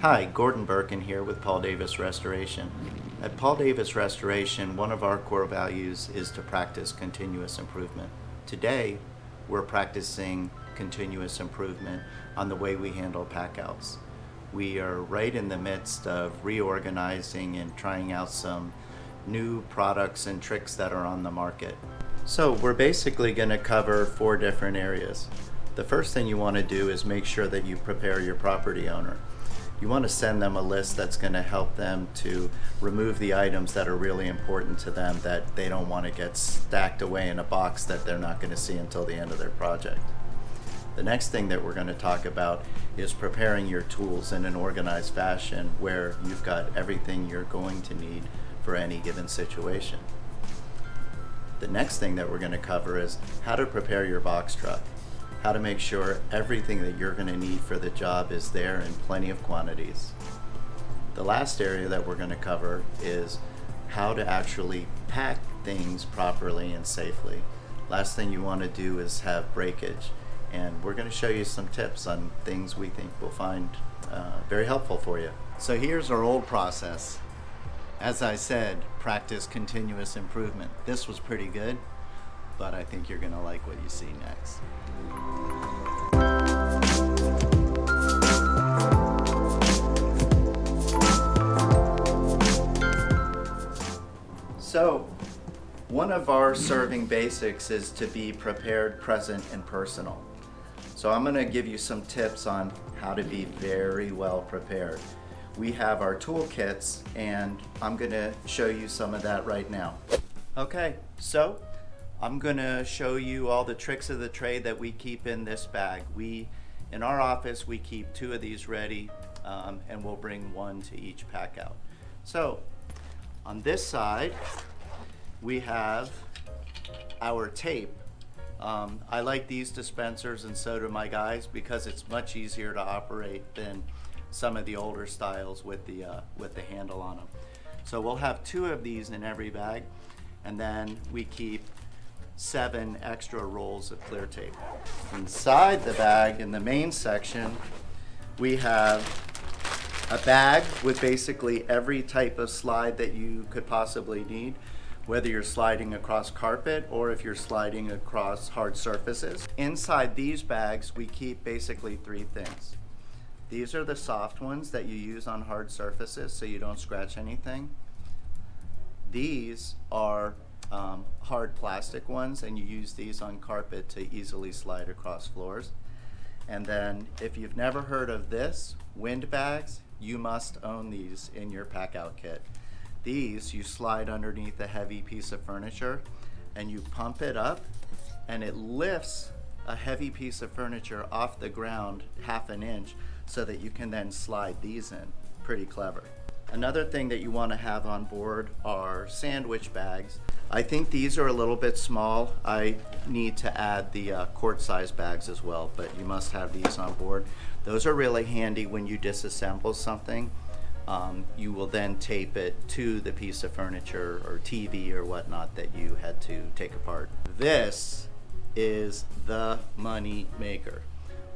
Hi, Gordon Birkin here with Paul Davis Restoration. At Paul Davis Restoration, one of our core values is to practice continuous improvement. Today, we're practicing continuous improvement on the way we handle packouts. We are right in the midst of reorganizing and trying out some new products and tricks that are on the market. So we're basically going to cover 4 different areas. The first thing you want to do is make sure that you prepare your property owner. You want to send them a list that's going to help them to remove the items that are really important to them that they don't want to get stacked away in a box that they're not going to see until the end of their project. The next thing that we're going to talk about is preparing your tools in an organized fashion where you've got everything you're going to need for any given situation. The next thing that we're going to cover is how to prepare your box truck. How to make sure everything that you're going to need for the job is there in plenty of quantities. The last area that we're going to cover is how to actually pack things properly and safely. Last thing you want to do is have breakage, and we're going to show you some tips on things we think will find very helpful for you. So here's our old process. As I said, practice continuous improvement. This was pretty good, but I think you're going to like what you see next. So, one of our serving basics is to be prepared, present, and personal. So I'm going to give you some tips on how to be very well prepared. We have our toolkits, and I'm going to show you some of that right now. Okay, so I'm going to show you all the tricks of the trade that we keep in this bag. In our office, we keep 2 of these ready, and we'll bring 1 to each pack out. So on this side, we have our tape. I like these dispensers, and so do my guys, because it's much easier to operate than some of the older styles with the handle on them. So we'll have 2 of these in every bag, and then we keep 7 extra rolls of clear tape. Inside the bag, in the main section, we have a bag with basically every type of slide that you could possibly need, whether you're sliding across carpet or if you're sliding across hard surfaces. Inside these bags, we keep basically 3 things. These are the soft ones that you use on hard surfaces so you don't scratch anything. These are hard plastic ones, and you use these on carpet to easily slide across floors. And then if you've never heard of this, wind bags, you must own these in your pack out kit. These you slide underneath a heavy piece of furniture and you pump it up, and it lifts a heavy piece of furniture off the ground 1/2 inch so that you can then slide these in. Pretty clever. Another thing that you want to have on board are sandwich bags. I think these are a little bit small. I need to add the quart size bags as well, but you must have these on board. Those are really handy when you disassemble something. You will then tape it to the piece of furniture or TV or whatnot that you had to take apart. This is the money maker.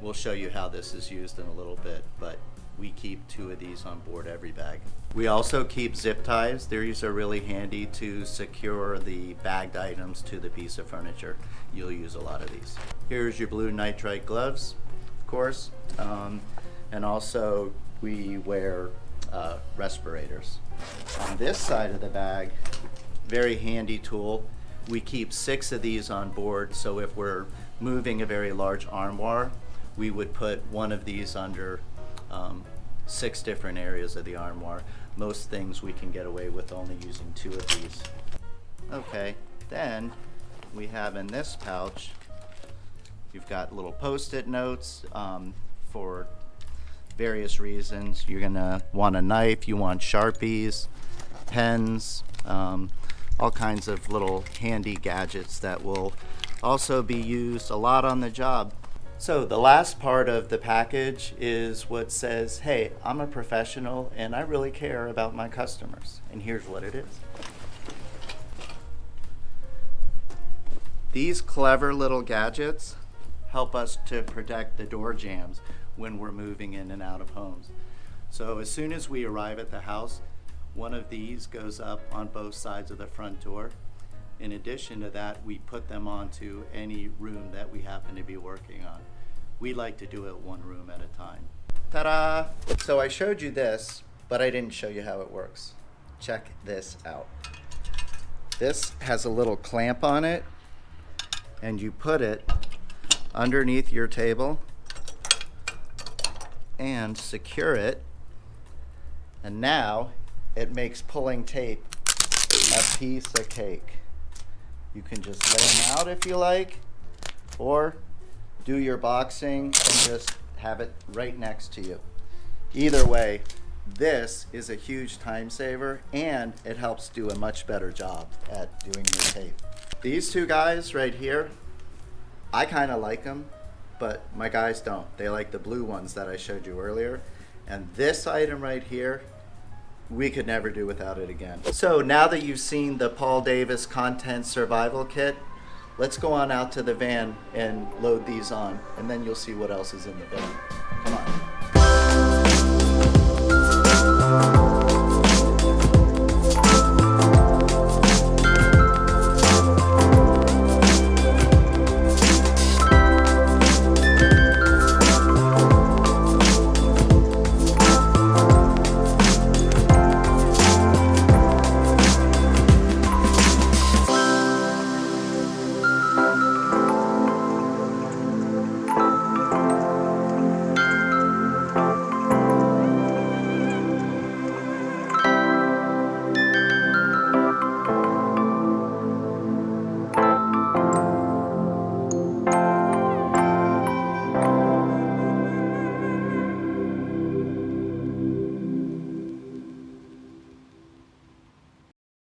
We'll show you how this is used in a little bit, but we keep 2 of these on board every bag. We also keep zip ties. These are really handy to secure the bagged items to the piece of furniture. You'll use a lot of these. Here's your blue nitrite gloves, of course, and also we wear respirators. On this side of the bag, very handy tool. We keep 6 of these on board, so if we're moving a very large armoire, we would put 1 of these under 6 different areas of the armoire. Most things we can get away with only using 2 of these. Okay, then we have in this pouch, you've got little post-it notes for various reasons. You're gonna want a knife, you want Sharpies, pens, all kinds of little handy gadgets that will also be used a lot on the job. So the last part of the package is what says, hey, I'm a professional and I really care about my customers. And here's what it is. These clever little gadgets help us to protect the door jambs when we're moving in and out of homes. So as soon as we arrive at the house, one of these goes up on both sides of the front door. In addition to that, we put them onto any room that we happen to be working on. We like to do it one room at a time. Ta-da! So I showed you this, but I didn't show you how it works. Check this out. This has a little clamp on it, and you put it underneath your table and secure it. And now it makes pulling tape a piece of cake. You can just lay them out if you like, or do your boxing and just have it right next to you. Either way, this is a huge time saver, and it helps do a much better job at doing your tape. These two guys right here, I kind of like them, but my guys don't. They like the blue ones that I showed you earlier. And this item right here, we could never do without it again. So now that you've seen the Paul Davis Content Survival Kit, let's go on out to the van and load these on, and then you'll see what else is in the van. Come on.